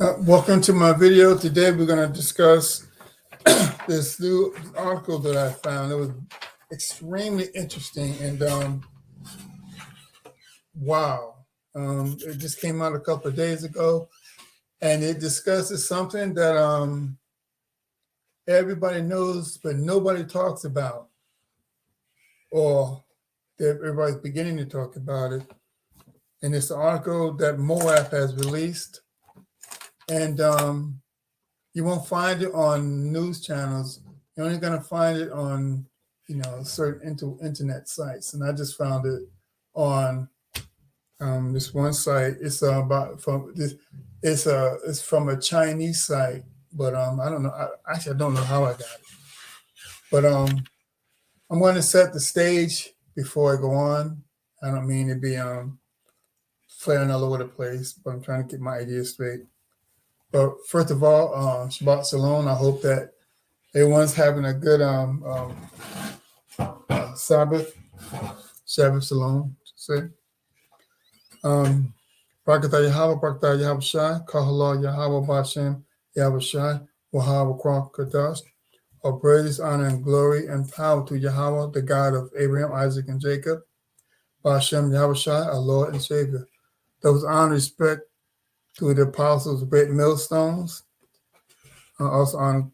Welcome to my video. Today we're going to discuss this new article that I found. It was extremely interesting and wow. It just came out a couple of days ago and it discusses something that everybody knows but nobody talks about, or that everybody's beginning to talk about it. And it's the article that Moab has released. And you won't find it on news channels. You're only going to find it on, certain internet sites. And I just found it on this one site. It's about from this. It's from a Chinese site, but I don't know. I don't know how I got it. But I'm going to set the stage before I go on. I don't mean to be flaring all over the place, but I'm trying to get my ideas straight. But first of all, Shabbat Shalom. I hope that everyone's having a good Sabbath. Shabbat Shalom, say. Barakatah Yahweh, Barakatah Yahweh Shai, Kahala Yahweh Bashem, Yahweh Shai, Wahab Kwah Kadash. All praise, honor, and glory and power to Yahweh, the God of Abraham, Isaac, and Jacob. Bashem Yahweh Shai, our Lord and Savior. Those honor and respect to the apostles of great millstones. Also honor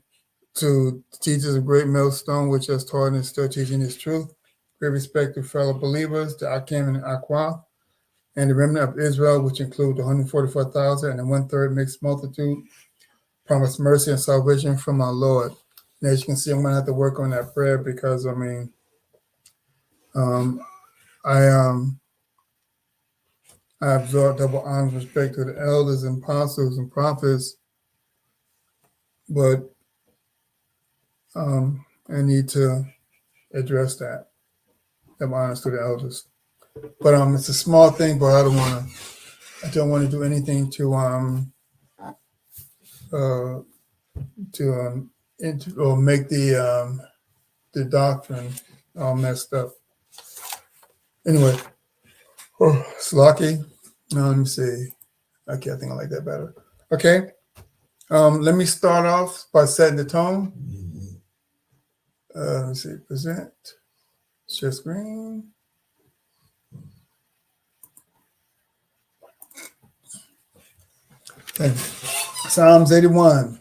to the teachers of great millstone, which has taught and is still teaching his truth. Great respect to fellow believers, the Akim and Aqua, and the remnant of Israel, which include the 144,000 and the one-third mixed multitude. Promise mercy and salvation from our Lord. And as you can see, I'm going to have to work on that prayer because, I absorb double honor and respect to the elders and apostles and prophets, but I need to address that. Double honors to the elders. But it's a small thing, but I don't want to do anything to or make the doctrine all messed up. Anyway, Slocky. Let me see. Okay, I think I like that better. Okay. Let me start off by setting the tone. Let me see. Present. Share screen. Thank you. Psalms 81.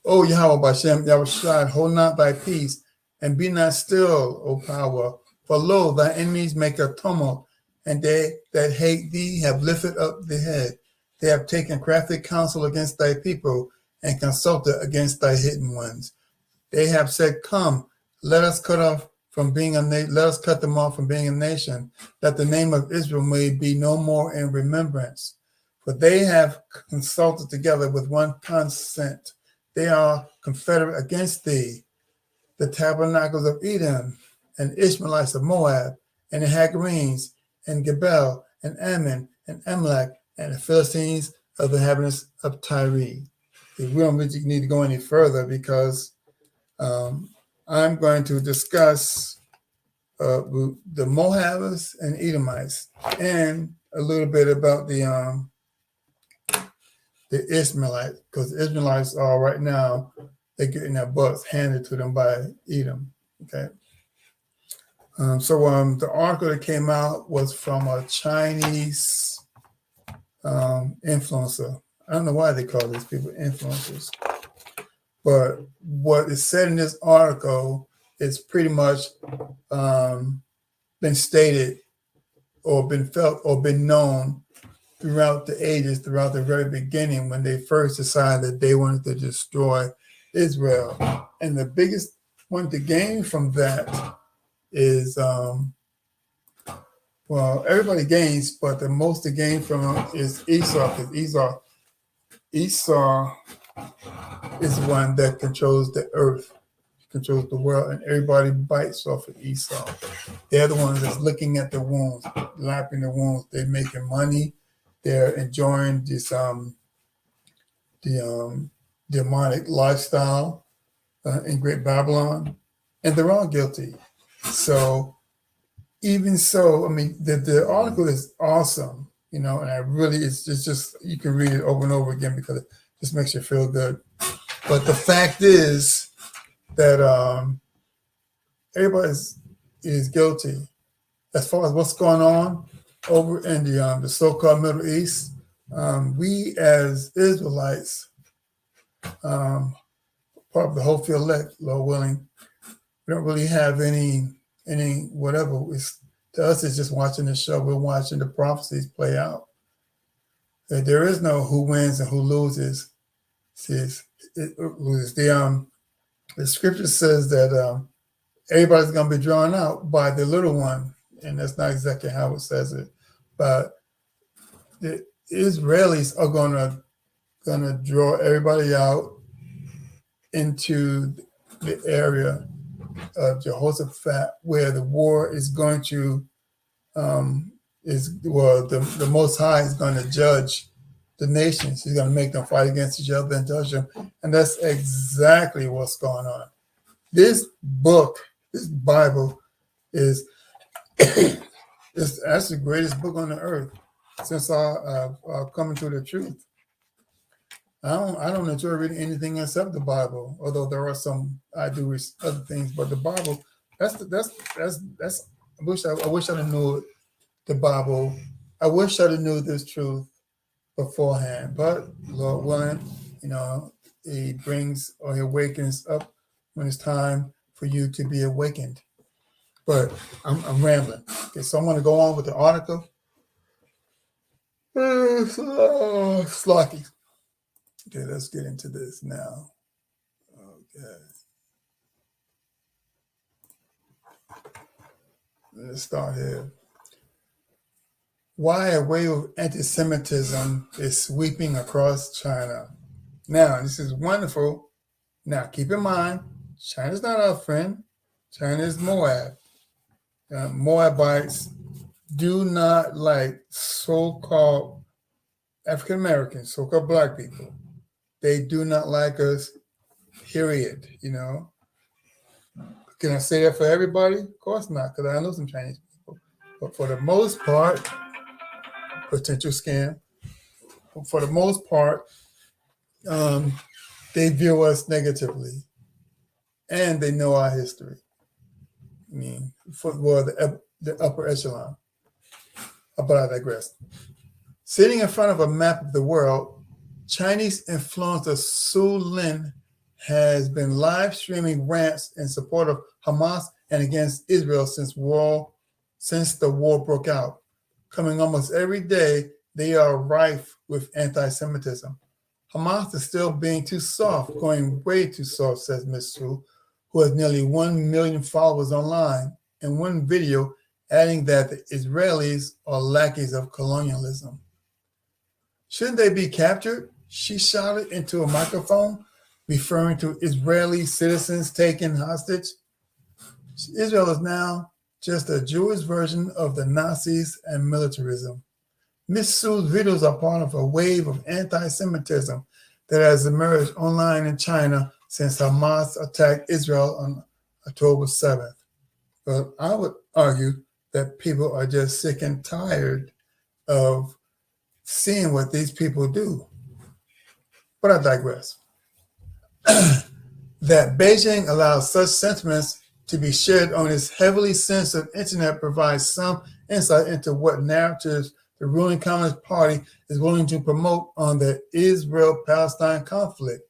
O Yahweh Bashem, Yahweh Shai, hold not thy peace, and be not still, O power. For lo, thy enemies make a tumult, and they that hate thee have lifted up the head. They have taken crafty counsel against thy people, and consulted against thy hidden ones. They have said, come, let us cut them off from being a nation, that the name of Israel may be no more in remembrance. For they have consulted together with one consent. They are confederate against thee, the tabernacles of Edom, and Ishmaelites of Moab, and the Hagarenes, and Gebel, and Ammon, and Amalek, and the Philistines of the inhabitants of Tyre. We don't really need to go any further because I'm going to discuss the Moabites and Edomites, and a little bit about the Ishmaelites, because the Israelites are right now, they're getting their butts handed to them by Edom. Okay. So the article that came out was from a Chinese influencer. I don't know why they call these people influencers, but what is said in this article is pretty much been stated or been felt or been known throughout the ages, throughout the very beginning when they first decided that they wanted to destroy Israel. And the biggest one to gain from that is, everybody gains, but the most to gain from is Esau, because Esau is the one that controls the earth, controls the world, and everybody bites off of Esau. They're the ones that's looking at the wounds, lapping the wounds. They're making money. They're enjoying this demonic lifestyle in Great Babylon, and they're all guilty. So even so, I mean, the article is awesome. And I really, it's just, you can read it over and over again because it just makes you feel good. But the fact is that everybody is guilty as far as what's going on over in the so-called Middle East. We as Israelites, part of the hopeful elect, Lord willing, we don't really have any whatever. To us, it's just watching the show. We're watching the prophecies play out. There is no who wins and who loses. The scripture says that everybody's going to be drawn out by the little one, and that's not exactly how it says it. But the Israelis are gonna draw everybody out into the area of Jehoshaphat, where the war is going to the Most High is going to judge the nations. He's going to make them fight against each other and judge them, and that's exactly what's going on. This book, this Bible, is that's the greatest book on the earth since coming to the truth. I don't enjoy reading anything except the Bible, although there are some I do read other things. But the Bible, that's. I wish I knew the Bible. I wish I knew this truth beforehand. But Lord willing, He brings or He awakens up when it's time for you to be awakened. But I'm rambling. Okay, so I'm going to go on with the article. Slocky. Okay, let's get into this now. Okay. Let's start here. Why a wave of anti-Semitism is sweeping across China. Now, this is wonderful. Now, keep in mind, China's not our friend. China is Moab. Moabites do not like so-called African Americans, so-called black people. They do not like us, period. Can I say that for everybody? Of course not, because I know some Chinese people. But for the most part, potential scam. For the most part, they view us negatively, and they know our history. The upper echelon. But I digress. Sitting in front of a map of the world, Chinese influencer Su Lin has been live streaming rants in support of Hamas and against Israel since the war broke out. Coming almost every day, they are rife with anti-Semitism. Hamas is still being too soft, going way too soft, says Ms. Su, who has nearly 1 million followers online, in one video adding that the Israelis are lackeys of colonialism. Shouldn't they be captured? She shouted into a microphone, referring to Israeli citizens taken hostage. Israel is now just a Jewish version of the Nazis and militarism. Ms. Su's videos are part of a wave of anti-Semitism that has emerged online in China since Hamas attacked Israel on October 7th. But I would argue that people are just sick and tired of seeing what these people do. But I digress. That Beijing allows such sentiments to be shared on its heavily censored internet provides some insight into what narratives the ruling Communist Party is willing to promote on the Israel-Palestine conflict.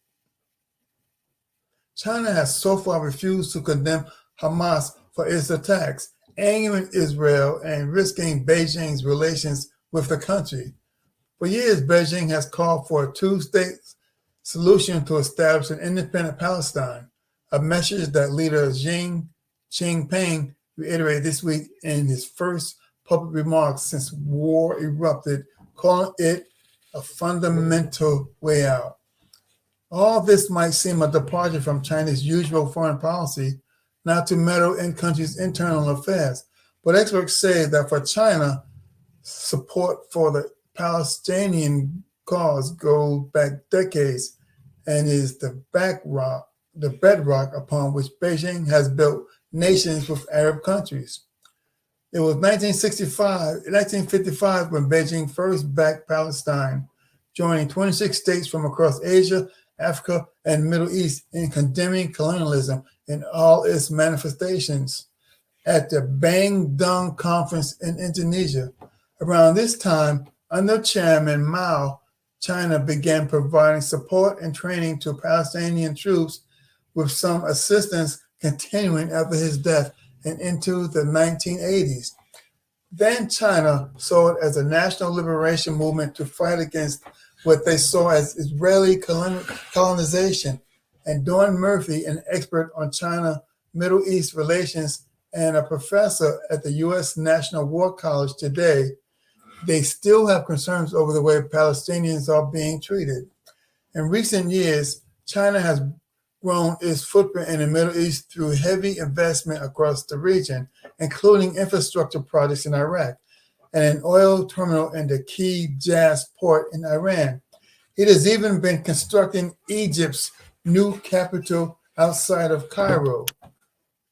China has so far refused to condemn Hamas for its attacks, angering Israel and risking Beijing's relations with the country. For years, Beijing has called for a two-state solution to establish an independent Palestine, a message that leader Xi Jinping reiterated this week in his first public remarks since war erupted, calling it a fundamental way out. All this might seem a departure from China's usual foreign policy, not to meddle in countries' internal affairs. But experts say that for China, support for the Palestinian cause goes back decades and is the bedrock upon which Beijing has built nations with Arab countries. It was 1955 when Beijing first backed Palestine, joining 26 states from across Asia, Africa, and Middle East in condemning colonialism in all its manifestations. At the Bandung Conference in Indonesia, around this time, under Chairman Mao, China began providing support and training to Palestinian troops, with some assistance continuing after his death and into the 1980s. Then China saw it as a national liberation movement to fight against what they saw as Israeli colonization. And Dawn Murphy, an expert on China-Middle East relations and a professor at the U.S. National War College today, they still have concerns over the way Palestinians are being treated. In recent years, China has grown its footprint in the Middle East through heavy investment across the region, including infrastructure projects in Iraq and an oil terminal in the key Jazz port in Iran. It has even been constructing Egypt's new capital outside of Cairo.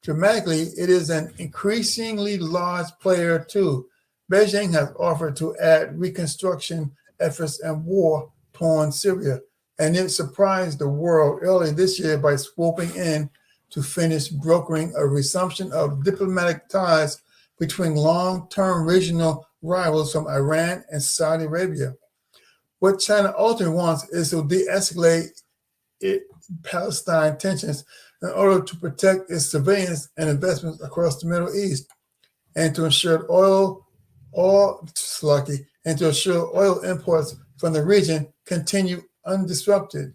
Dramatically, it is an increasingly large player too. Beijing has offered to add reconstruction efforts in war-torn Syria, and it surprised the world early this year by swooping in to finish brokering a resumption of diplomatic ties between long-term regional rivals from Iran and Saudi Arabia. What China ultimately wants is to de-escalate Palestine tensions in order to protect its civilians and investments across the Middle East, and to ensure oil imports from the region continue undisrupted.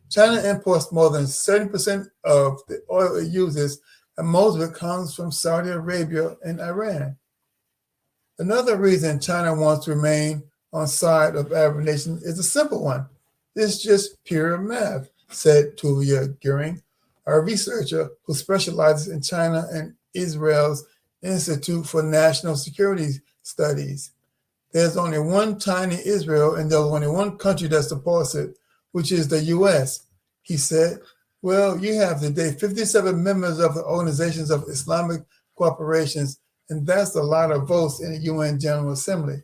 China imports more than 70% of the oil it uses, and most of it comes from Saudi Arabia and Iran. Another reason China wants to remain on side of Arab nations is a simple one. It's just pure math, said Tuvia Goering, a researcher who specializes in China and Israel's Institute for National Security Studies. There's only one tiny Israel, and there's only one country that supports it, which is the U.S., he said. Well, you have today 57 members of the Organizations of Islamic Cooperations, and that's a lot of votes in the UN General Assembly.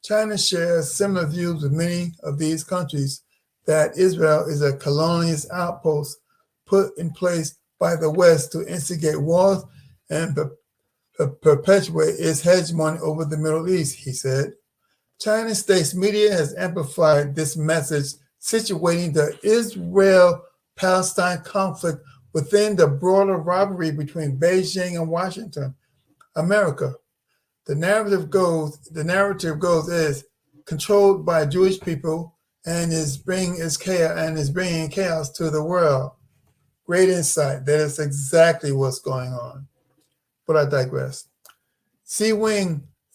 China shares similar views with many of these countries that Israel is a colonialist outpost put in place by the West to instigate wars and perpetuate its hegemony over the Middle East, he said. China's state media has amplified this message, situating the Israel-Palestine conflict within the broader rivalry between Beijing and Washington, America. The narrative goes is controlled by Jewish people and is bringing chaos to the world. Great insight. That is exactly what's going on. But I digress. Xi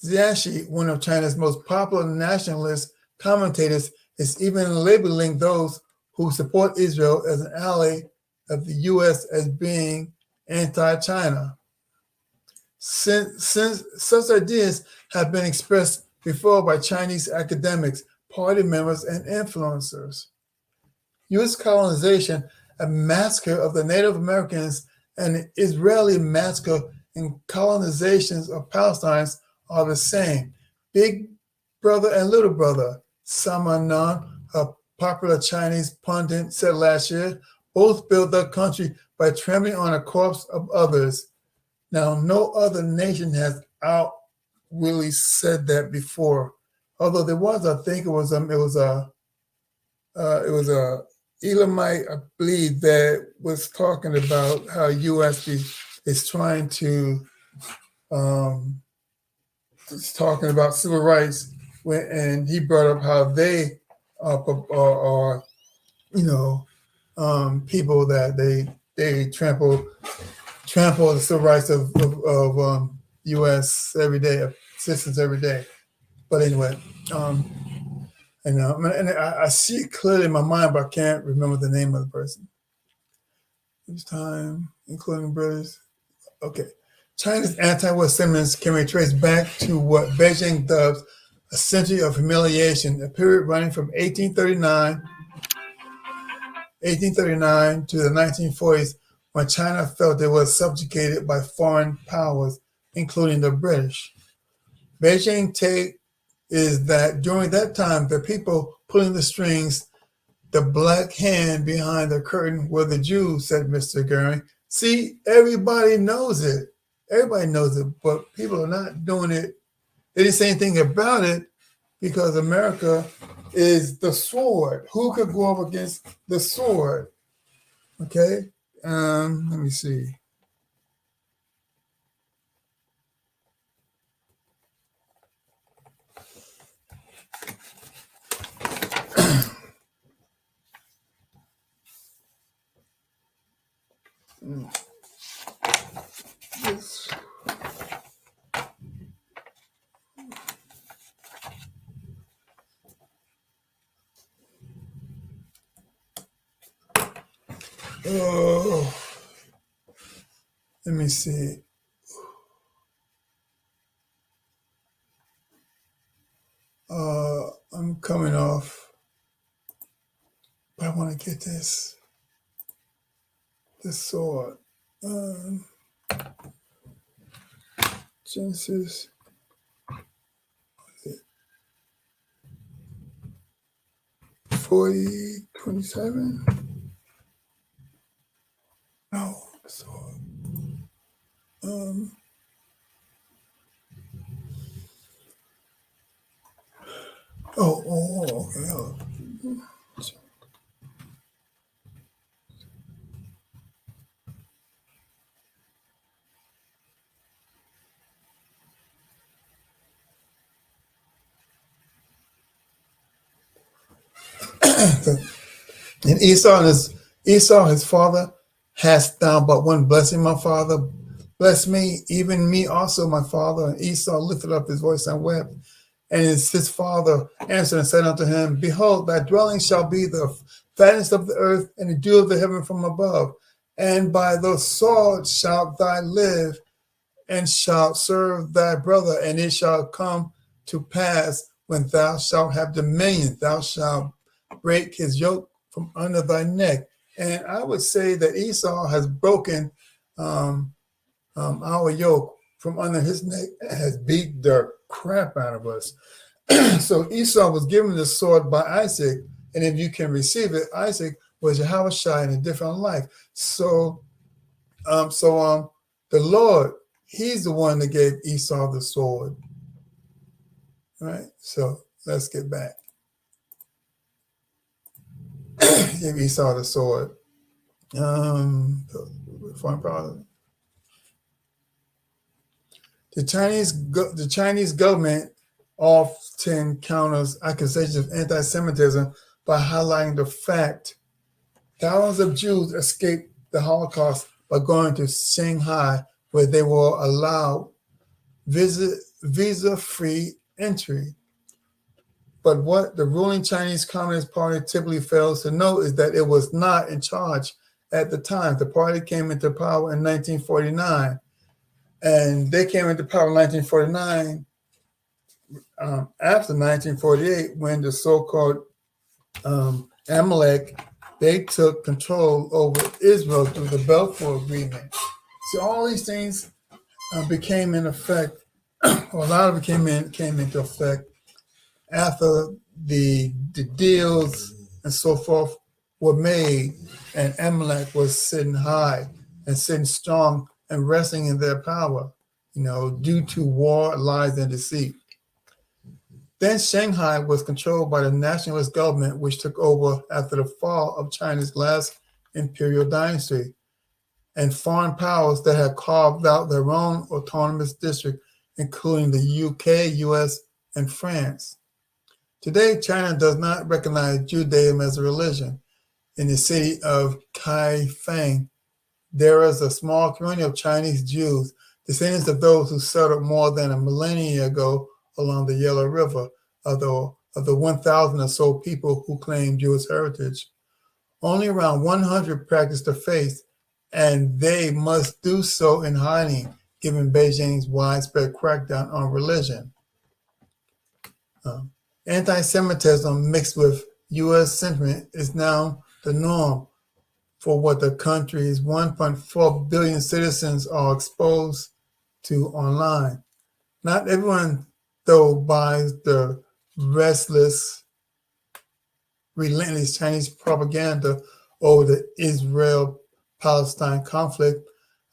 Jiaxi, one of China's most popular nationalist commentators, is even labeling those who support Israel as an ally of the U.S. as being anti-China. Since such ideas have been expressed before by Chinese academics, party members, and influencers. U.S. colonization, a massacre of the Native Americans, and the Israeli massacre and colonizations of Palestine are the same. Big brother and little brother, Sama Nan, a popular Chinese pundit, said last year, both built their country by trampling on the corpse of others. Now, no other nation has really said that before. Although there was, I think it was a Elamite, I believe, that was talking about how U.S. is trying to talking about civil rights, and he brought up how they are people that they trample the civil rights of U.S. every day, of citizens every day. But anyway, and I see it clearly in my mind, but I can't remember the name of the person. Each time, including brothers. Okay. China's anti-war sentiments can be traced back to what Beijing dubs a century of humiliation, a period running from 1839 to the 1940s, when China felt it was subjugated by foreign powers, including the British. Beijing take is that during that time, the people pulling the strings, the black hand behind the curtain were the Jews, said Mr. Goering. See, everybody knows it. Everybody knows it, but people are not doing it. They didn't say anything about it because America is the sword. Who could go up against the sword? Okay. Let me see. Oh, let me see. I'm coming off, but I want to get this sword. Genesis 40:27. No, sword. Okay. And Esau, his father, hast thou but one blessing, my father? Bless me, even me also, my father. And Esau lifted up his voice and wept. And his father answered and said unto him, Behold, thy dwelling shall be the fatness of the earth and the dew of the heaven from above. And by the sword shalt thou live, and shalt serve thy brother. And it shall come to pass, when thou shalt have dominion, thou shalt break his yoke from under thy neck. And I would say that Esau has broken our yoke from under his neck, has beat the crap out of us. So Esau was given the sword by Isaac, and if you can receive it, Isaac was Yahushua in a different life. So the Lord, he's the one that gave Esau the sword. All right, so let's get back. Give Esau the sword. The Chinese government often counters accusations of anti-Semitism by highlighting the fact thousands of Jews escaped the Holocaust by going to Shanghai, where they were allowed visa-free entry. But what the ruling Chinese Communist Party typically fails to know is that it was not in charge at the time. The party came into power in 1949, and they came into power in 1949 after 1948, when the so-called Amalek, they took control over Israel through the Balfour Agreement. So all these things became in effect, or a lot of it came into effect after the deals and so forth were made, and Amalek was sitting high and sitting strong and resting in their power, due to war, lies, and deceit. Then Shanghai was controlled by the nationalist government, which took over after the fall of China's last imperial dynasty, and foreign powers that had carved out their own autonomous district, including the UK, US, and France. Today, China does not recognize Judaism as a religion. In the city of Kaifeng, there is a small community of Chinese Jews, descendants of those who settled more than a millennia ago along the Yellow River, of the 1,000 or so people who claim Jewish heritage. Only around 100 practice the faith, and they must do so in hiding, given Beijing's widespread crackdown on religion. Anti-Semitism mixed with U.S. sentiment is now the norm for what the country's 1.4 billion citizens are exposed to online. Not everyone though by the restless, relentless Chinese propaganda over the Israel-Palestine conflict.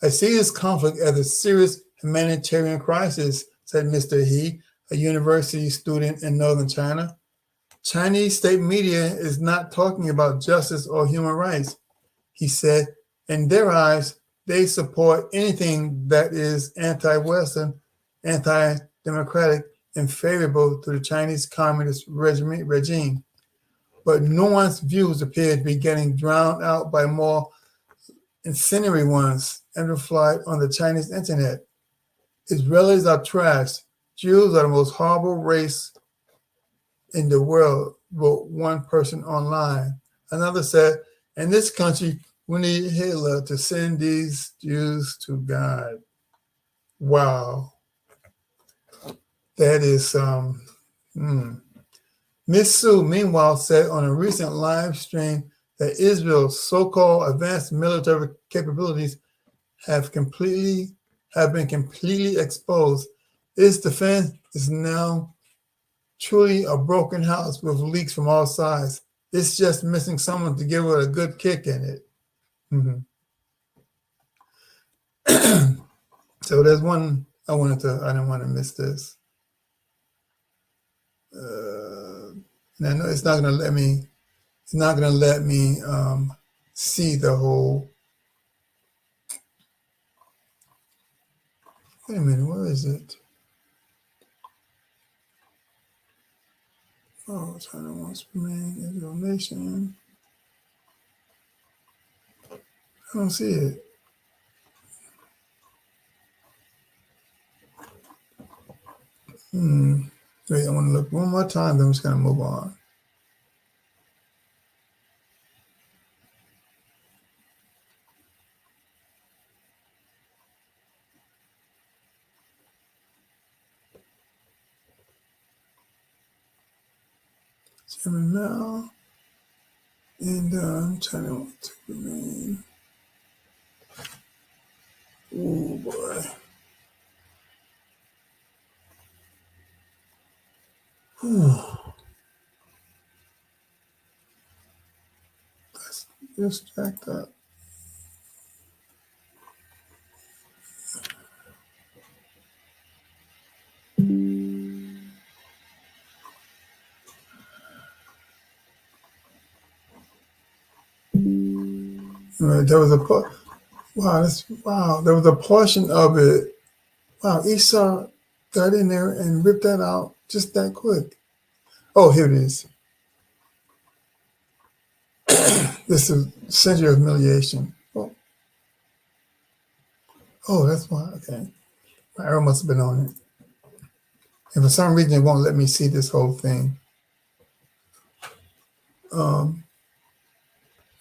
I see this conflict as a serious humanitarian crisis, said Mr. He, a university student in northern China. Chinese state media is not talking about justice or human rights, he said. In their eyes, they support anything that is anti-Western, anti-democratic, and favorable to the Chinese Communist regime. But nuanced views appear to be getting drowned out by more incendiary ones amplified on the Chinese internet. Israelis are trash. Jews are the most horrible race in the world, wrote one person online. Another said, in this country, we need Hitler to send these Jews to God. Wow. That is Miss Sue, meanwhile, said on a recent live stream that Israel's so-called advanced military capabilities have been completely exposed. Its defense is now truly a broken house with leaks from all sides. It's just missing someone to give it a good kick in it. So there's one I didn't want to miss this. And I know it's not going to let me see the whole. Wait a minute, where is it? Oh, China wants to remain Israel nation. I don't see it. Wait, I want to look one more time, then I'm just going to move on. Chairman Mao and China wants to remain. Oh boy. Let's just jacked up. Right, there was a there was a portion of it. Wow, Esau got in there and ripped that out just that quick. Oh, here it is. This is Century of Humiliation. Oh, that's why. Okay. My arrow must have been on it. And for some reason, it won't let me see this whole thing.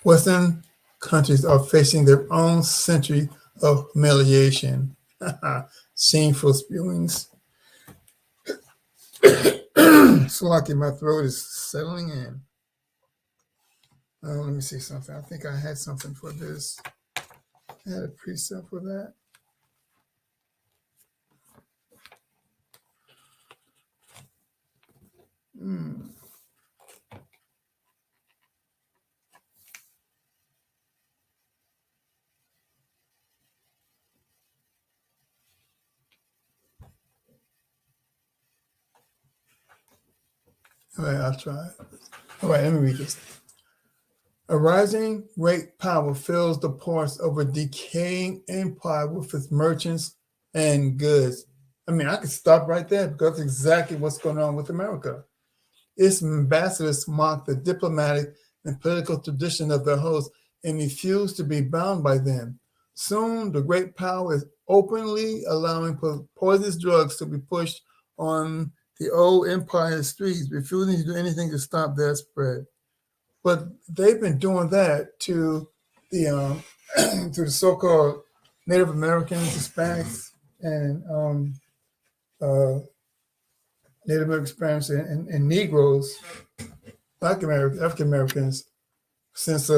Western countries are facing their own century of humiliation. Shameful spewings. So lucky my throat is settling in. Let me see something. I think I had something for this. I had a preset for that. All right, I'll try. All right, let me read this. A rising great power fills the ports of a decaying empire with its merchants and goods. I mean, I could stop right there because that's exactly what's going on with America. Its ambassadors mock the diplomatic and political tradition of their hosts and refuse to be bound by them. Soon, the great power is openly allowing poisonous drugs to be pushed on the old empire streets, refusing to do anything to stop their spread. But they've been doing that to the to the so-called Native Americans, Hispanics, and Native Americans and Negroes, Black Americans, African Americans, since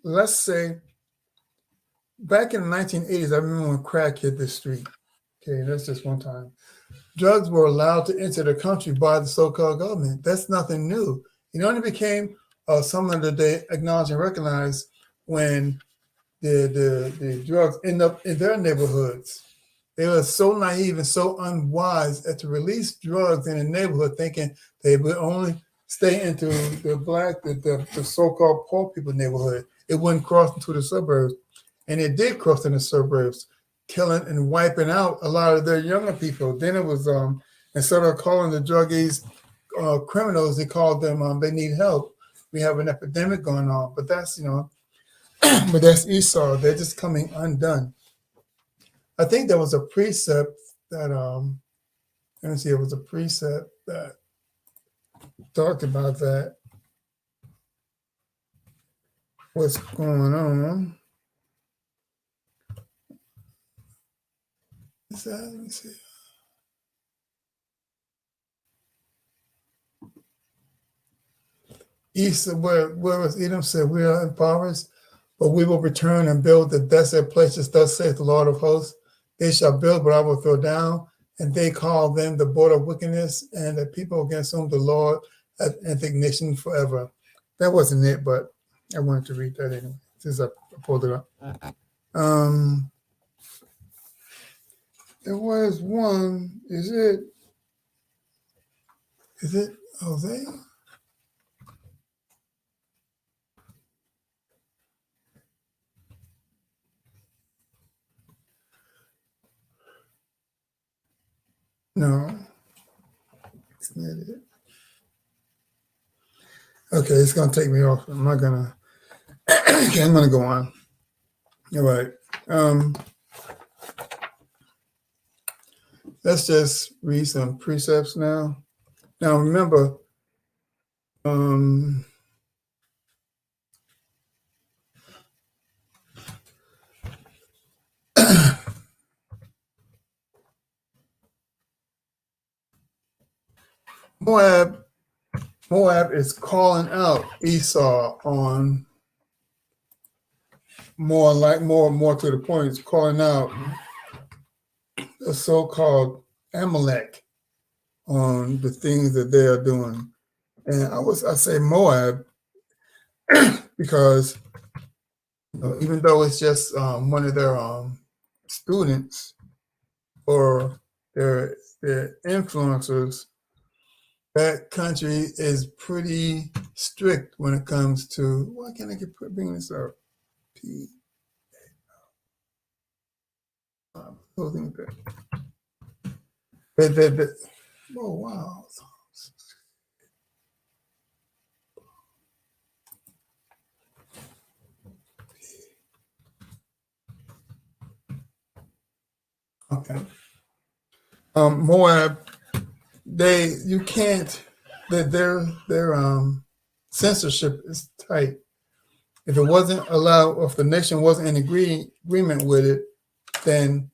let's say back in the 1980s. I remember when crack hit the street. Okay, that's just one time. drugs were allowed to enter the country by the so-called government. That's nothing new. It only became something that they acknowledge and recognize when the drugs end up in their neighborhoods. They were so naive and so unwise as to release drugs in the neighborhood, thinking they would only stay into the so-called poor people neighborhood. It wouldn't cross into the suburbs, and it did cross in the suburbs, killing and wiping out a lot of their younger people. Then it was instead of calling the druggies criminals, they called them they need help. We have an epidemic going on, but that's but that's Esau. They're just coming undone. I think there was a precept that let me see, it was a precept that talked about that. What's going on? Is that, let me see. Esau, where was Edom said, we are impoverished, but we will return and build the desolate places, thus saith the Lord of hosts. They shall build, but I will throw down, and they call them the border of wickedness, and the people against whom the Lord hath indignation forever. That wasn't it, but I wanted to read that anyway, since I pulled it up. There was one, is it Hosea? No, it's not it. Okay, it's gonna take me off. I'm not gonna. Okay, I'm gonna go on. All right. Let's just read some precepts now. Now remember, Moab is calling out Esau on more to the point. It's calling out the so-called Amalek on the things that they are doing. And I say Moab because even though it's just one of their students or their influencers, that country is pretty strict when it comes to, why can't I bring this up? Closing that. Oh, wow. Okay. Moab, their censorship is tight. If it wasn't allowed, or if the nation wasn't in agreement with it, then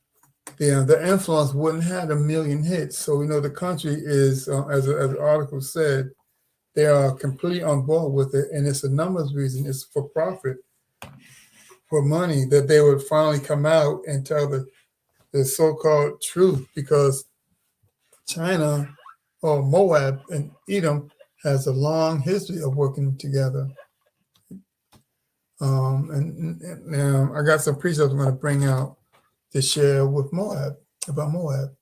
the influence wouldn't have a million hits. So the country is, as the article said, they are completely on board with it, and it's a numbers reason. It's for profit, for money, that they would finally come out and tell the so-called truth, because China or Moab and Edom has a long history of working together. And I got some precepts I'm going to bring out to share with Moab, about Moab.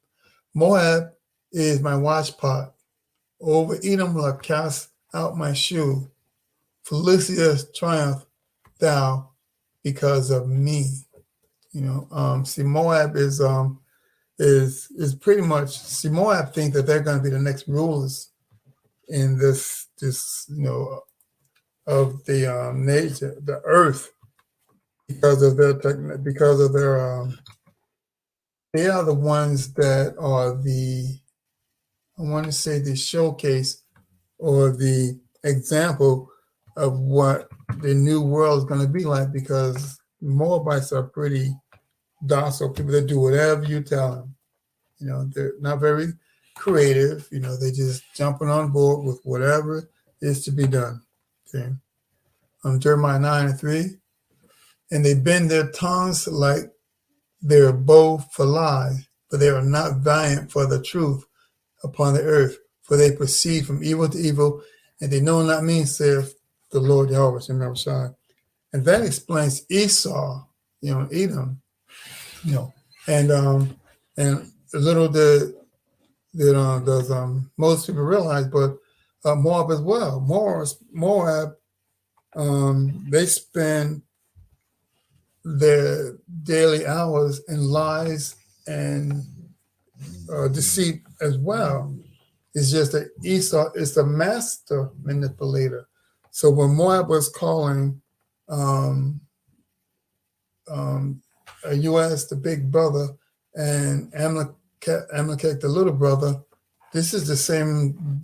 Moab is my watchpot. Over Edom will I cast out my shoe. Felicitas triumph thou because of me. See, Moab is pretty much, Moab think that they're going to be the next rulers in this of the nature, the earth, because of their they are the ones that are the showcase or the example of what the new world is going to be like, because Moabites are pretty docile people that do whatever you tell them. They're not very creative. They just jumping on board with whatever is to be done. Okay. Jeremiah 9:3, and they bend their tongues like their bow for lies, but they are not valiant for the truth. upon the earth, for they proceed from evil to evil, and they know not me, saith the Lord Yahweh. Remember, and that explains Esau, Edom, and a little does most people realize, but Moab as well. Moab, they spend their daily hours in lies and deceit as well. It's just that Esau is the master manipulator. So when Moab was calling U.S. the big brother and Amalek the little brother, this is the same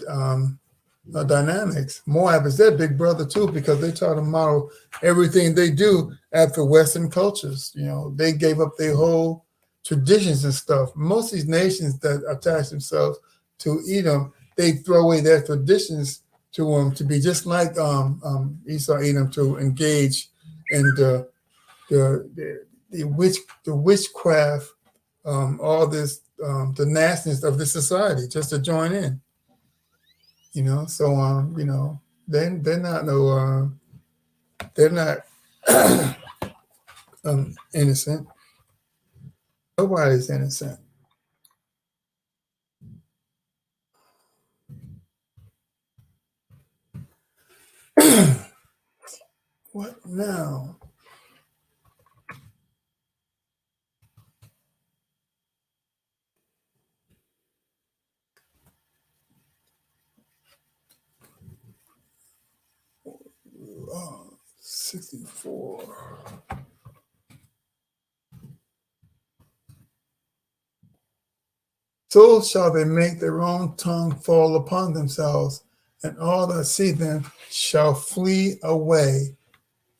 dynamics. Moab is their big brother too, because they try to model everything they do after Western cultures. They gave up their whole traditions and stuff. Most of these nations that attach themselves to Edom, they throw away their traditions to be just like Esau, Edom, to engage in the witchcraft, all this, the nastiness of the society, just to join in. So they're not they're not innocent. Nobody's innocent. What now? Oh, 64. So shall they make their own tongue fall upon themselves, and all that see them shall flee away.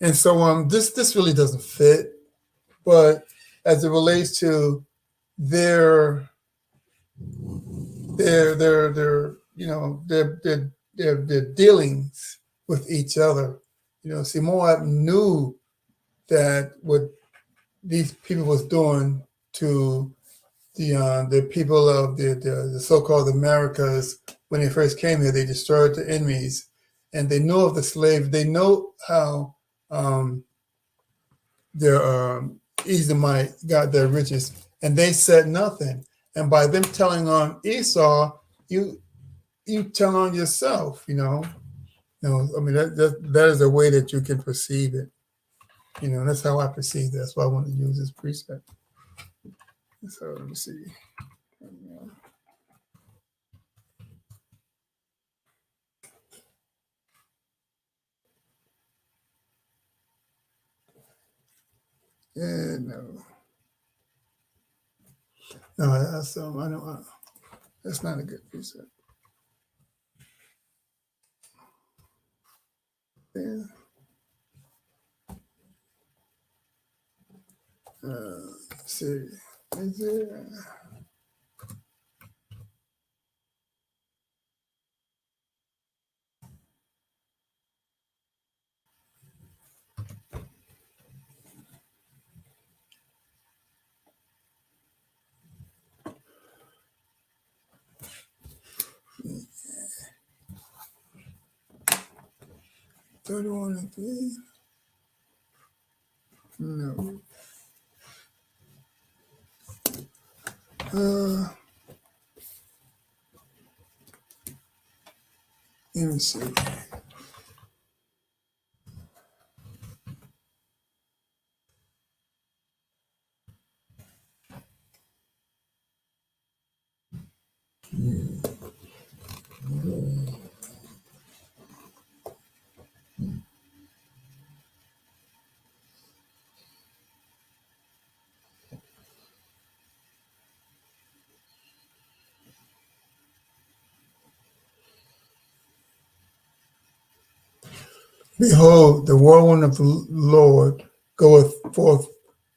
And so this really doesn't fit, but as it relates to their dealings with each other. See, Moab knew that what these people was doing to the people of the so-called Americas when they first came here. They destroyed the enemies, and they know of the slaves. They know how their Edomite got their riches, and they said nothing. And by them telling on Esau, you tell on yourself. I mean that is a way that you can perceive it. That's how I perceive it. That's why I want to use this precept. So let me see. Yeah, no, that's I don't. That's not a good precept. Yeah. Let's see. Is it? $31 and $3? No. Let me see. Behold, the whirlwind of the Lord goeth forth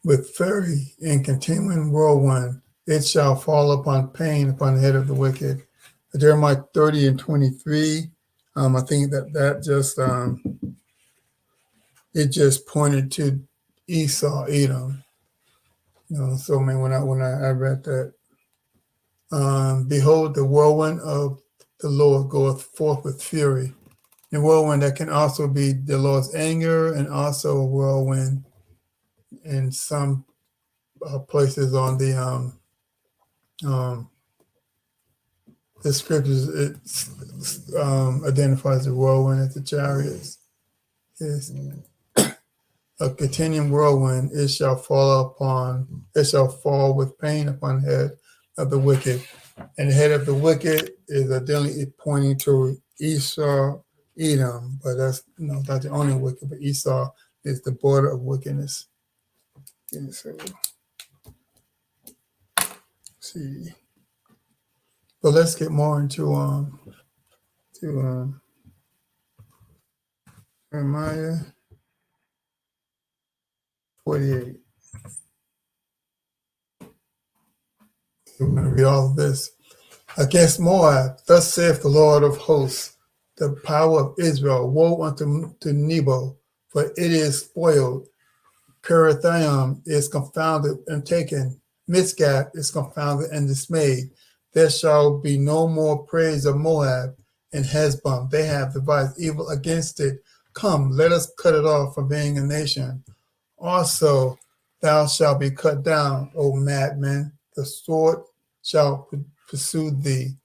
with fury and continuing whirlwind. It shall fall upon pain upon the head of the wicked. Jeremiah 30 and 23. I think that just it just pointed to Esau, Edom. So I mean, when I read that, Behold, the whirlwind of the Lord goeth forth with fury. The whirlwind that can also be the Lord's anger, and also a whirlwind in some places on the scriptures. It identifies the whirlwind as the chariots. It's a continuing whirlwind. It shall fall with pain upon the head of the wicked. And the head of the wicked is identically pointing to Esau, Edom, but that's not the only wicked, but Esau is the border of wickedness. And so, see. But let's get more into Jeremiah 48. We're going to read all of this. Against Moab, thus saith the Lord of hosts, the power of Israel, woe unto Nebo, for it is spoiled. Kirithaim is confounded and taken. Mizgab is confounded and dismayed. There shall be no more praise of Moab and Hezbon. They have devised evil against it. Come, let us cut it off from being a nation. Also, thou shalt be cut down, O madman. The sword shall pursue thee.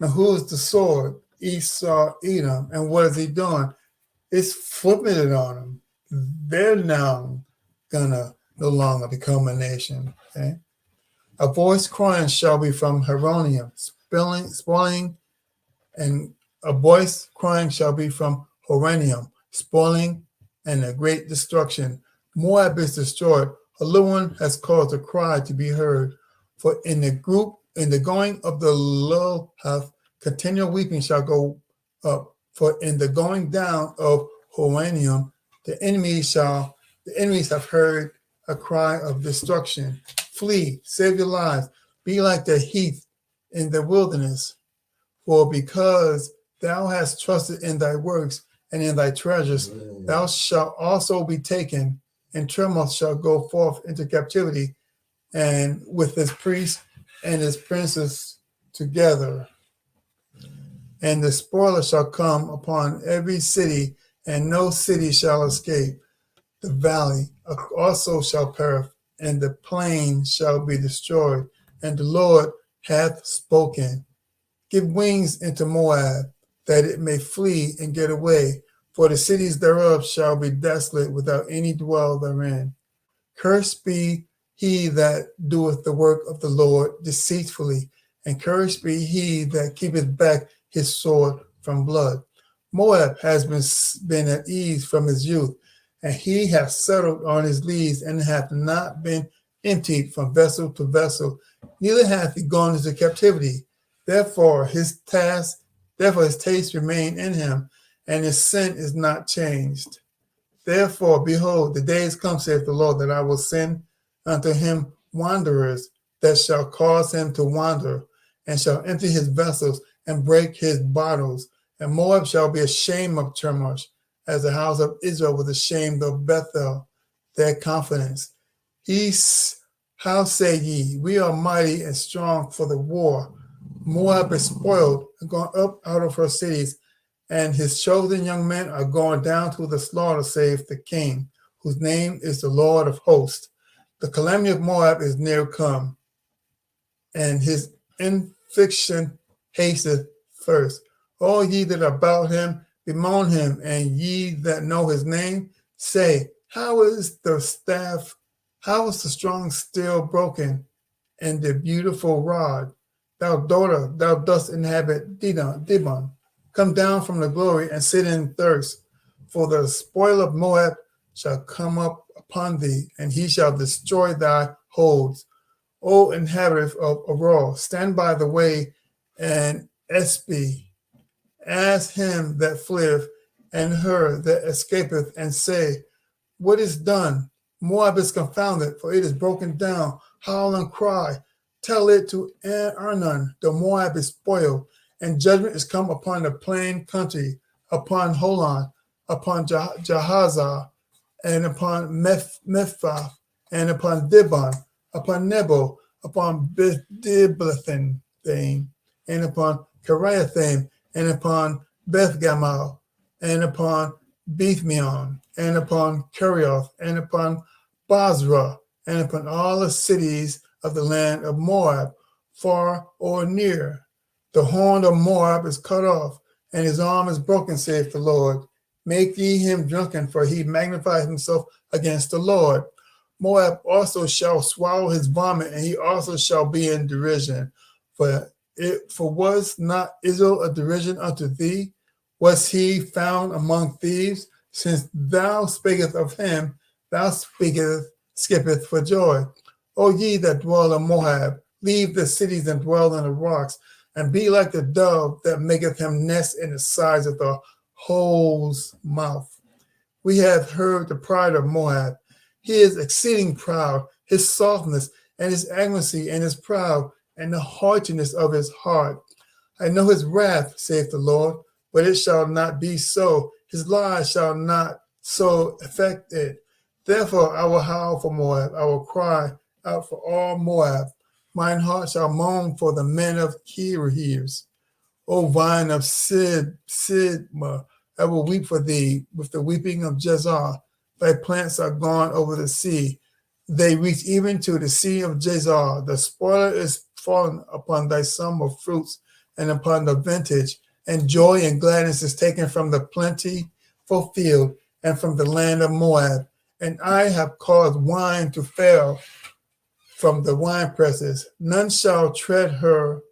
Now, who is the sword? Esau, Edom. And what is he doing? It's flipping it on them. They're now gonna no longer become a nation. Okay. A voice crying shall be from Heronium, spoiling, and a voice crying shall be from Horanium, spoiling and a great destruction. Moab is destroyed. A little one has caused a cry to be heard. For in the going of the low have continual weeping shall go up. For in the going down of Horanium, the enemies have heard a cry of destruction. Flee, save your lives, be like the heath in the wilderness. For because thou hast trusted in thy works and in thy treasures, thou shalt also be taken, and Tremoth shall go forth into captivity, and with his priests and his princes together. And the spoiler shall come upon every city, and no city shall escape. The valley also shall perish, and the plain shall be destroyed. And the Lord hath spoken. Give wings into Moab, that it may flee and get away, for the cities thereof shall be desolate without any dwell therein. Cursed be he that doeth the work of the Lord deceitfully, and cursed be he that keepeth back his sword from blood. Moab has been at ease from his youth, and he hath settled on his lees, and hath not been emptied from vessel to vessel, neither hath he gone into captivity. Therefore his taste remain in him, and his sin is not changed. Therefore, behold, the days come, saith the Lord, that I will send unto him wanderers that shall cause him to wander, and shall empty his vessels and break his bottles. And Moab shall be ashamed of Chemosh, as the house of Israel was ashamed of Bethel, their confidence. How say ye, we are mighty and strong for the war? Moab is spoiled and gone up out of her cities, and his chosen young men are going down to the slaughter, saith the king, whose name is the Lord of hosts. The calamity of Moab is near come, and his infliction hasteth first. All ye that are about him, bemoan him, and ye that know his name, say, how is the strong steel broken, and the beautiful rod? Thou daughter, thou dost inhabit Dibon. Come down from the glory and sit in thirst. For the spoil of Moab shall come up upon thee, and he shall destroy thy holds. O inhabitant of Aurora, stand by the way and espy. Ask him that fleeth and her that escapeth, and say, what is done? Moab is confounded, for it is broken down. Howl and cry. Tell it to Arnon, the Moab is spoiled, and judgment is come upon the plain country, upon Holon, upon Jahazah, and upon Mephath, and upon Dibon, upon Nebo, upon Diblathan, Kiriathaim, and upon Kiriathaim, and upon Beth Gamal, and upon Bethmeon, and upon Kerioth, and upon Basra, and upon all the cities of the land of Moab, far or near. The horn of Moab is cut off, and his arm is broken, saith the Lord. Make ye him drunken, for he magnified himself against the Lord. Moab also shall swallow his vomit, and he also shall be in derision. For was not Israel a derision unto thee? Was he found among thieves? Since thou speakest of him, thou skippeth for joy. O ye that dwell in Moab, leave the cities and dwell in the rocks, and be like the dove that maketh him nest in the sides of the hole's mouth. We have heard the pride of Moab. He is exceeding proud, his softness and his arrogancy and his proud and the haughtiness of his heart. I know his wrath, saith the Lord, but it shall not be so. His lies shall not so affect it. Therefore I will howl for Moab. I will cry out for all Moab. Mine heart shall moan for the men of Kiriathaim. O vine of Sidma, I will weep for thee with the weeping of Jazer. Thy plants are gone over the sea. They reach even to the sea of Jazer. The spoiler is fallen upon thy summer fruits and upon the vintage, and joy and gladness is taken from the plentiful field and from the land of Moab. And I have caused wine to fail from the wine presses. None shall tread her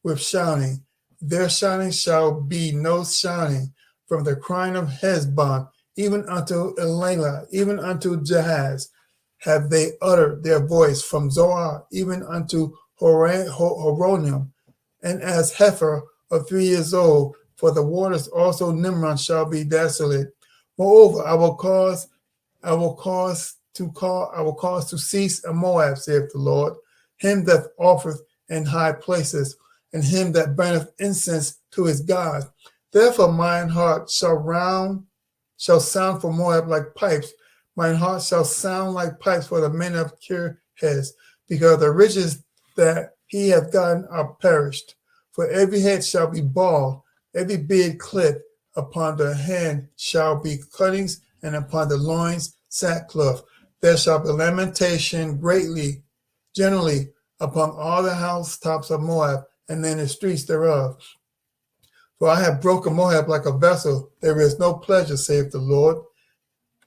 with shouting. Their shouting shall be no shouting from the crying of Hezbon, even unto Elah, even unto Jahaz, have they uttered their voice from Zoar, even unto Horonim, and as heifer of 3 years old, for the waters also Nimron shall be desolate. Moreover, I will cause to cease a Moab, saith the Lord, him that offereth in high places, and him that burneth incense to his God. Therefore mine heart shall sound for Moab like pipes. Mine heart shall sound like pipes for the men of Kirhes, because the riches that he hath gotten are perished. For every head shall be bald, every beard clipped, upon the hand shall be cuttings, and upon the loins sackcloth. There shall be lamentation generally upon all the housetops of Moab, and in the streets thereof. For I have broken Moab like a vessel. There is no pleasure, saith the Lord.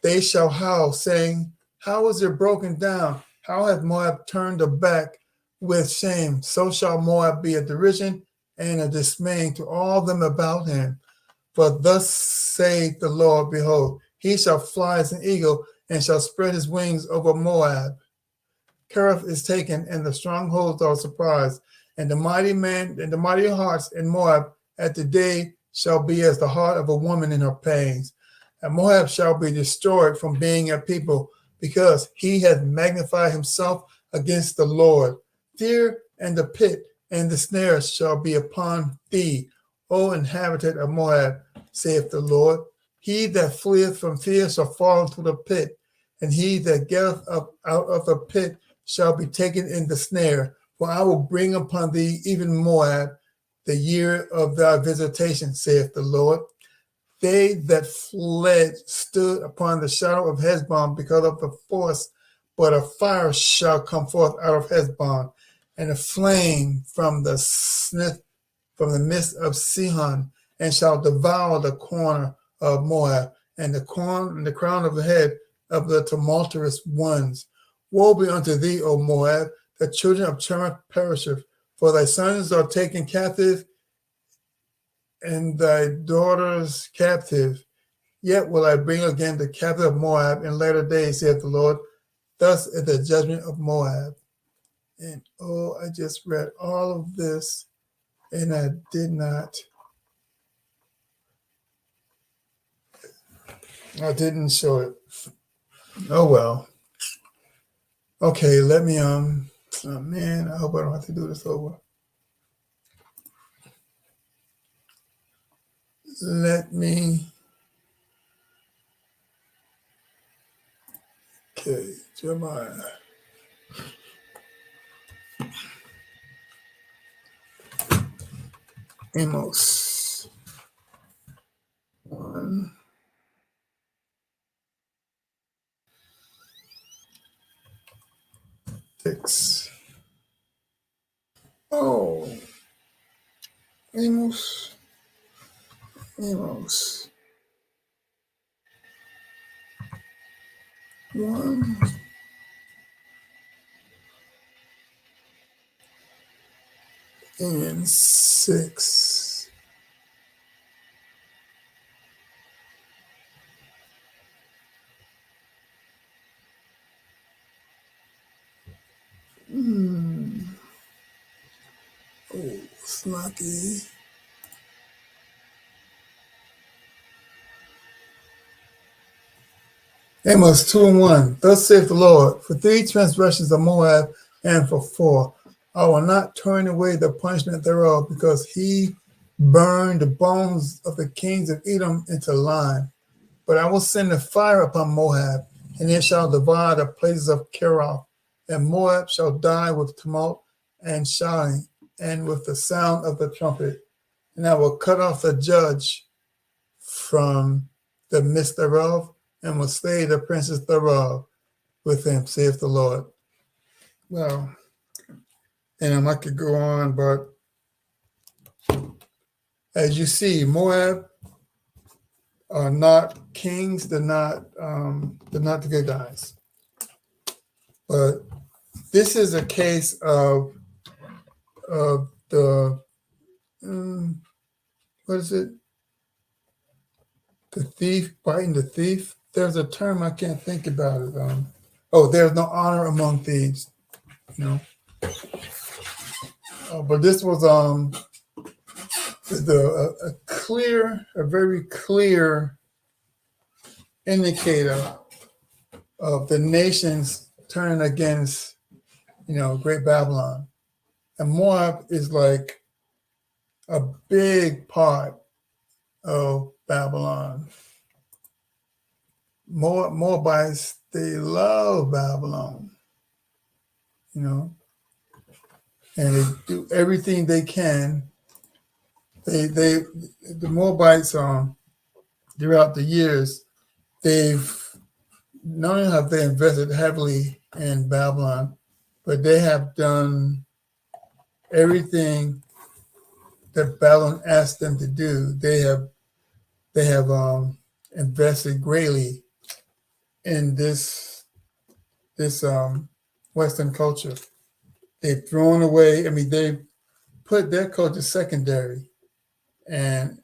They shall howl, saying, how is it broken down? How hath Moab turned back with shame? So shall Moab be a derision and a dismay to all them about him. For thus saith the Lord, behold, he shall fly as an eagle, and shall spread his wings over Moab. Kerith is taken, and the strongholds are surprised, and the mighty hearts in Moab at the day shall be as the heart of a woman in her pains. And Moab shall be destroyed from being a people, because he hath magnified himself against the Lord. Fear and the pit and the snare shall be upon thee, O inhabitant of Moab, saith the Lord. He that fleeth from fear shall fall into the pit, and he that getteth up out of the pit shall be taken in the snare. For I will bring upon thee even Moab, the year of thy visitation, saith the Lord. They that fled stood upon the shadow of Hezbon because of the force, but a fire shall come forth out of Hezbon, and a flame from the midst of Sihon, and shall devour the corner of Moab, and the crown of the head of the tumultuous ones. Woe be unto thee, O Moab! The children of Cherath perisheth, for thy sons are taken captive, and thy daughters captive. Yet will I bring again the captive of Moab in latter days, saith the Lord. Thus is the judgment of Moab. And I just read all of this, and I didn't show it. Oh well. Okay, let me oh man, I hope I don't have to do this over. Okay, Jeremiah. Amos 1, 6. Oh, Amos 1 and 6. Oh, Slocky. Amos 2 and 1. Thus saith the Lord, for 3 transgressions of Moab, and for 4, I will not turn away the punishment thereof, because he burned the bones of the kings of Edom into lime. But I will send a fire upon Moab, and it shall devour the places of Keroth, and Moab shall die with tumult and shouting, and with the sound of the trumpet. And I will cut off the judge from the midst thereof, and will slay the princes thereof with him, saith the Lord. Well, and I could go on, but as you see, Moab are not kings. They're not the good guys. But this is a case of the what is it? The thief biting the thief. There's a term I can't think about it. There's no honor among thieves. But this was a very clear indicator of the nations turning against, Great Babylon. And Moab is like a big part of Babylon. Moabites, they love Babylon, and they do everything they can. The Moabites, throughout the years, not only have they invested heavily in Babylon, but they have done everything that Babylon asked them to do. They have invested greatly in this Western culture. They've thrown away. They put their culture secondary, and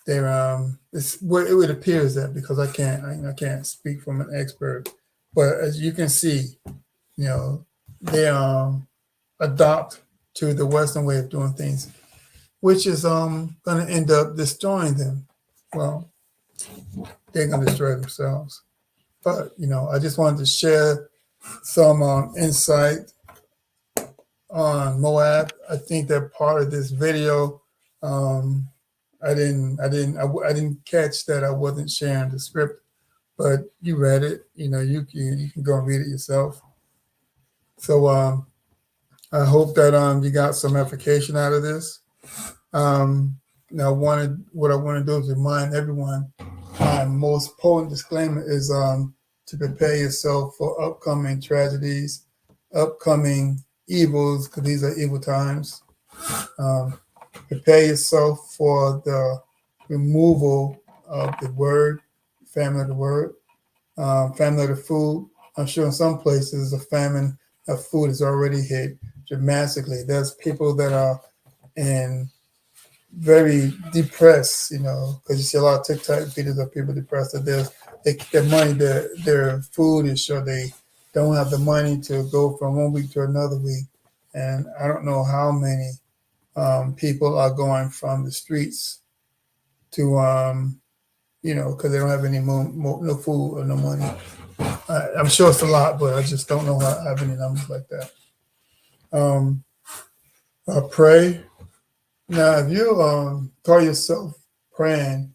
they're it's what it appears that, because I can't speak from an expert, but as you can see, they adopt to the Western way of doing things, which is going to end up destroying them. Well, they're going to destroy themselves. But I just wanted to share some insight on Moab. I think that part of this video, I didn't catch that I wasn't sharing the script, but you read it. You can go and read it yourself. So I hope that you got some application out of this. Now, what I want to do is remind everyone, my most potent disclaimer is to prepare yourself for upcoming tragedies, upcoming evils, because these are evil times. Prepare yourself for the removal of the word, famine of the word, famine of the food. I'm sure in some places a famine of food is already hit dramatically. There's people that are very depressed, because you see a lot of TikTok videos of people depressed that their money, their food is short. They don't have the money to go from one week to another week. And I don't know how many people are going from the streets to, because they don't have any no food or no money. I'm sure it's a lot, but I just don't know how I have any numbers like that. Pray. Now, if you call yourself praying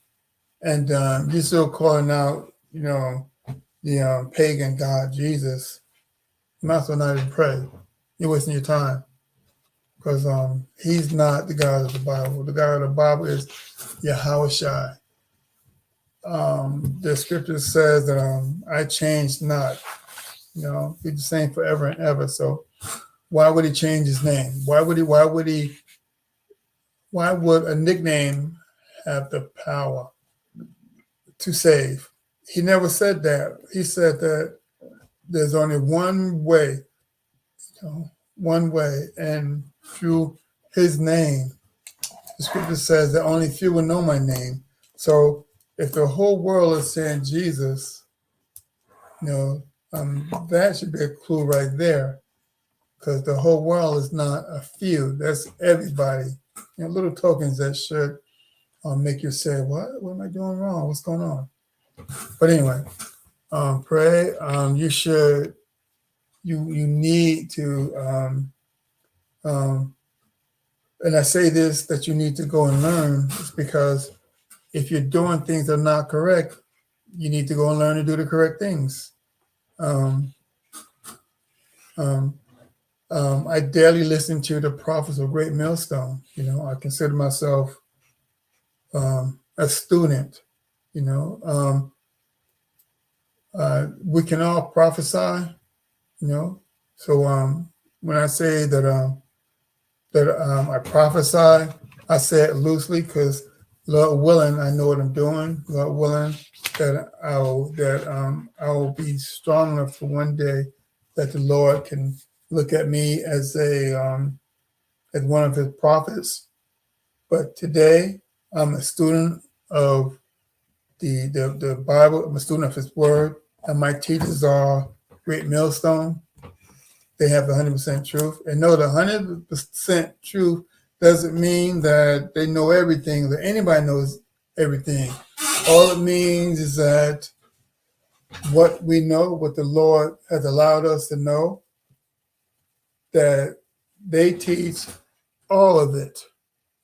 and you're still calling out, the pagan god Jesus, you might as well not even pray. You're wasting your time. because he's not the God of the Bible. The God of the Bible is Yahweh Shai. The scripture says that I changed not. He's the same forever and ever. So why would he change his name? Why would a nickname have the power to save? He never said that. He said that there's only one way, and through his name, the scripture says that only few will know my name. So if the whole world is saying Jesus, that should be a clue right there, because the whole world is not a few. That's everybody. Little tokens that should make you say, what am I doing wrong? What's going on? But anyway, pray. You need to, and I say this, that you need to go and learn, is because if you're doing things that are not correct, you need to go and learn to do the correct things. I daily listen to the prophets of Great Millstone. I consider myself a student. We can all prophesy. So when I say that I prophesy, I say it loosely, because Lord willing, I know what I'm doing. Lord willing, that I will be strong enough for one day that the Lord can look at me as as one of his prophets. But today, I'm a student of the Bible. I'm a student of his word, and my teachers are Great Millstone. They have the 100% truth. And no, the 100% truth doesn't mean that they know everything, that anybody knows everything. All it means is that what we know, what the Lord has allowed us to know, that they teach all of it,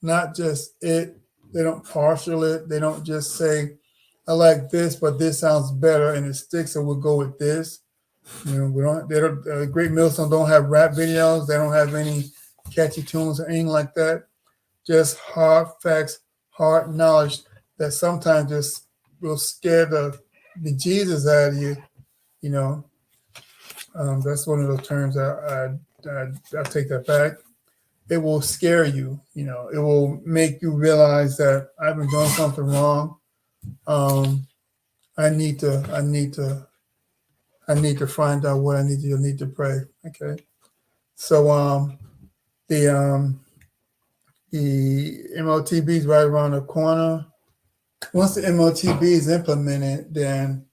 not just it. They don't partial it. They don't just say, I like this, but this sounds better and it sticks, so we'll go with this. Great Millstone don't have rap videos. They don't have any catchy tunes or anything like that. Just hard facts, hard knowledge that sometimes just will scare the Jesus out of you. That's one of those terms I take that back. It will scare you. It will make you realize that I've been doing something wrong. I need to find out what I need to do. I need to pray. Okay. So the MOTB is right around the corner. Once the MOTB is implemented, then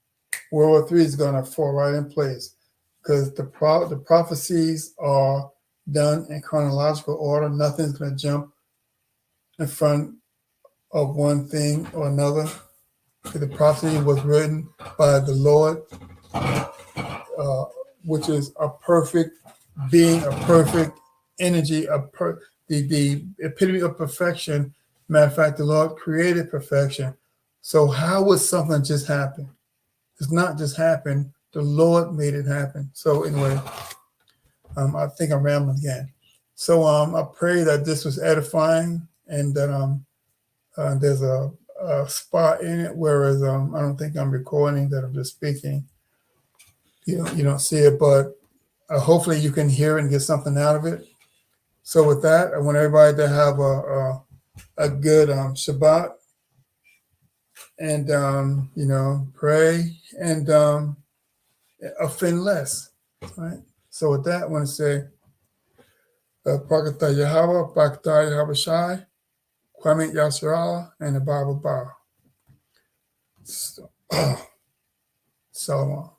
World War III is going to fall right in place, because the prophecies are done in chronological order. Nothing's going to jump in front of one thing or another. The prophecy was written by the Lord, which is a perfect being, a perfect energy, the epitome of perfection. Matter of fact, the Lord created perfection. So how would something just happen? It's not just happen. The Lord made it happen. So anyway, I think I'm rambling again. So I pray that this was edifying, and that there's a spot in it, whereas I don't think I'm recording, that I'm just speaking. You don't see it, but hopefully you can hear it and get something out of it. So with that, I want everybody to have a good Shabbat, and pray and offend less. Right. So with that, I want to say, Pakata Yahweh, Pakata Yahweh Shai, Kwame Yasharala, and the Bible Bar. So, Shalom.